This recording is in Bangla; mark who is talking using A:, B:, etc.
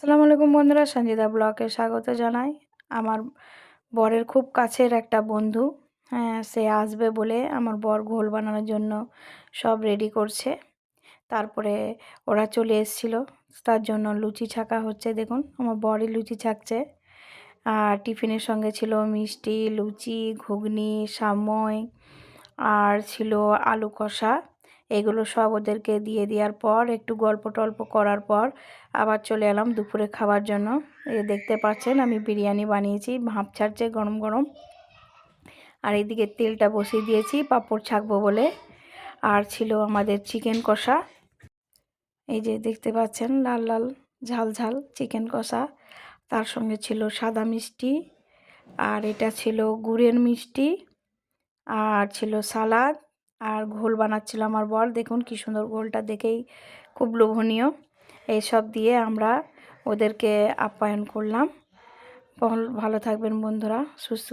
A: আসসালামু আলাইকুম বন্ধুরা, সঞ্জিতা ব্লগে স্বাগত জানাই। আমার বরের খুব কাছের একটা বন্ধু, সে আসবে বলে আমার বর ঘোল বানানোর জন্য সব রেডি করছে। তারপরে ওরা চলে এসেছিল, তার জন্য লুচি ছাকা হচ্ছে। দেখুন আমার বরই লুচি ছাকছে। আর টিফিনের সঙ্গে ছিল মিষ্টি, লুচি, ঘুগনি, সাময়, আর ছিল আলু কষা। এগুলো সব ওদেরকে দিয়ে দেওয়ার পর একটু গল্প টল্প করার পর আবার চলে এলাম দুপুরে খাবার জন্য। এই দেখতে পাচ্ছেন আমি বিরিয়ানি বানিয়েছি, ভাপ ছাড়ছে গরম গরম। আর এইদিকে তেলটা বসিয়ে দিয়েছি পাঁপড় ছাকবো বলে। আর ছিল আমাদের চিকেন কষা, এই যে দেখতে পাচ্ছেন লাল লাল ঝাল ঝাল চিকেন কষা। তার সঙ্গে ছিল সাদা মিষ্টি, আর এটা ছিল গুড়ের মিষ্টি, আর ছিল সালাদ, আর ঘোল বানাচ্ছিল আমার বর। দেখুন কি সুন্দর ঘোলটা, দেখেই খুব লোভনীয়। এইসব দিয়ে আমরা ওদেরকে আপ্যায়ন করলাম। ভালো থাকবেন বন্ধুরা, সুস্থ।